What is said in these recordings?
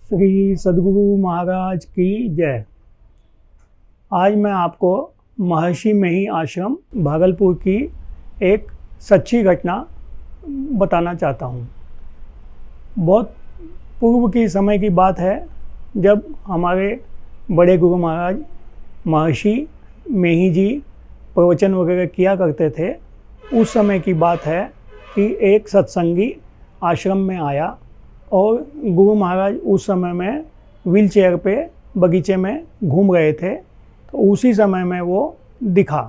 श्री सद्गुरु महाराज की जय। आज मैं आपको महर्षि मेही आश्रम भागलपुर की एक सच्ची घटना बताना चाहता हूँ। बहुत पूर्व की समय की बात है, जब हमारे बड़े गुरु महाराज महर्षि मेही जी प्रवचन वगैरह किया करते थे। उस समय की बात है कि एक सत्संगी आश्रम में आया और गुरु महाराज उस समय में व्हील चेयर पे बगीचे में घूम रहे थे। तो उसी समय में वो दिखा,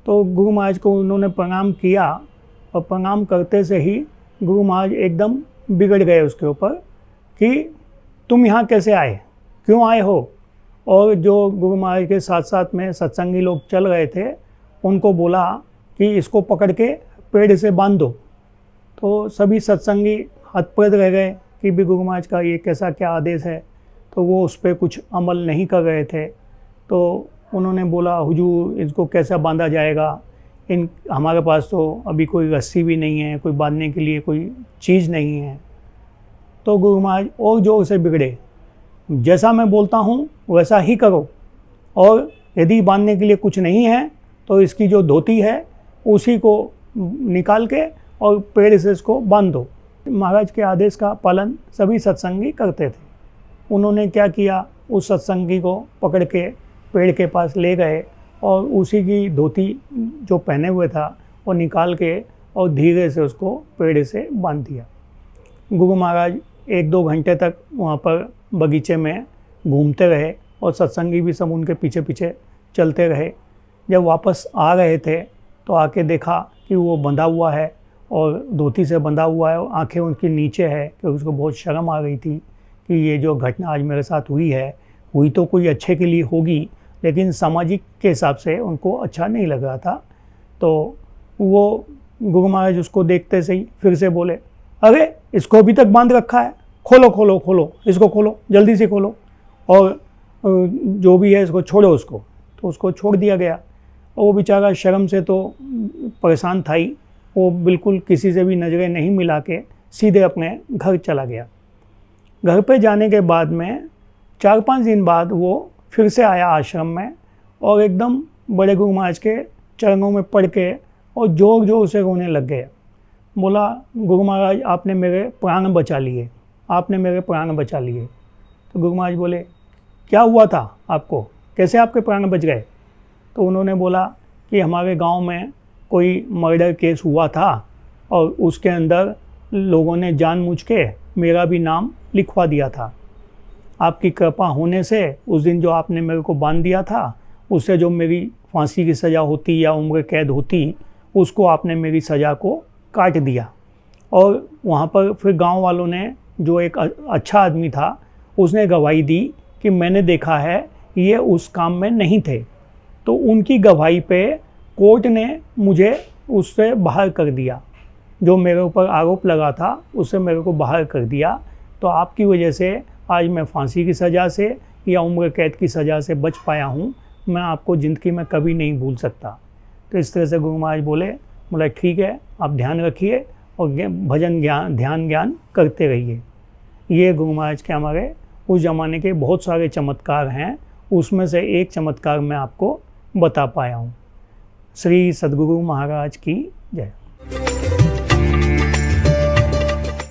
तो गुरु महाराज को उन्होंने प्रणाम किया और प्रणाम करते से ही गुरु महाराज एकदम बिगड़ गए उसके ऊपर कि तुम यहाँ कैसे आए, क्यों आए हो। और जो गुरु महाराज के साथ साथ में सत्संगी लोग चल रहे थे, उनको बोला कि इसको पकड़ के पेड़ से बांध दो। तो सभी सत्संगी हतप्रभ रह गए कि भी गुरु महाराज का ये कैसा क्या आदेश है। तो वो उस पर कुछ अमल नहीं कर रहे थे। तो उन्होंने बोला, हुजूर इसको कैसा बांधा जाएगा, हमारे पास तो अभी कोई रस्सी भी नहीं है, कोई बांधने के लिए कोई चीज़ नहीं है। तो गुरु महाराज और जोर से बिगड़े, जैसा मैं बोलता हूँ वैसा ही करो, और यदि बांधने के लिए कुछ नहीं है तो इसकी जो धोती है उसी को निकाल के और पेड़ से इसको बांध दो। महाराज के आदेश का पालन सभी सत्संगी करते थे। उन्होंने क्या किया, उस सत्संगी को पकड़ के पेड़ के पास ले गए और उसी की धोती जो पहने हुए था वो निकाल के और धीरे से उसको पेड़ से बांध दिया। गुरु महाराज 1-2 घंटे तक वहाँ पर बगीचे में घूमते रहे और सत्संगी भी सब उनके पीछे पीछे चलते रहे। जब वापस आ रहे थे तो आके देखा कि वो बंधा हुआ है और धोती से बंधा हुआ है और आंखें उनकी नीचे है, कि उसको बहुत शर्म आ गई थी कि ये जो घटना आज मेरे साथ हुई तो कोई अच्छे के लिए होगी, लेकिन सामाजिक के हिसाब से उनको अच्छा नहीं लग रहा था। तो वो गुरु महाराज उसको देखते से ही फिर से बोले, अरे इसको अभी तक बांध रखा है, खोलो खोलो खोलो, इसको खोलो, जल्दी से खोलो, और जो भी है इसको छोड़ो उसको। तो उसको छोड़ दिया गया। और वो बेचारा शर्म से तो परेशान था ही, वो बिल्कुल किसी से भी नज़रें नहीं मिला के सीधे अपने घर चला गया। घर पे जाने के बाद में 4-5 दिन बाद वो फिर से आया आश्रम में और एकदम बड़े गुरु महाराज के चरणों में पड़ के और जोर जोर से रोने लग गया। बोला, गुरु महाराज आपने मेरे प्राण बचा लिए, आपने मेरे प्राण बचा लिए। तो गुरु महाराज बोले, क्या हुआ था आपको, कैसे आपके प्राण बच गए। तो उन्होंने बोला कि हमारे गांव में कोई मर्डर केस हुआ था और उसके अंदर लोगों ने जानबूझ के मेरा भी नाम लिखवा दिया था। आपकी कृपा होने से उस दिन जो आपने मेरे को बांध दिया था, उससे जो मेरी फांसी की सज़ा होती या उम्र कैद होती, उसको आपने मेरी सज़ा को काट दिया। और वहाँ पर फिर गांव वालों ने, जो एक अच्छा आदमी था, उसने गवाही दी कि मैंने देखा है ये उस काम में नहीं थे। तो उनकी गवाही पे कोर्ट ने मुझे उससे बाहर कर दिया, जो मेरे ऊपर आरोप लगा था उससे मेरे को बाहर कर दिया। तो आपकी वजह से आज मैं फांसी की सज़ा से या उम्र कैद की सज़ा से बच पाया हूँ। मैं आपको ज़िंदगी में कभी नहीं भूल सकता। तो इस तरह से गुरु महाराज बोला ठीक है, आप ध्यान रखिए और भजन ध्यान ज्ञान करते रहिए। ये गुरु महाराज के हमारे उस ज़माने के बहुत सारे चमत्कार हैं, उसमें से एक चमत्कार मैं आपको बता पाया हूँ। श्री सद्गुरु महाराज की जय।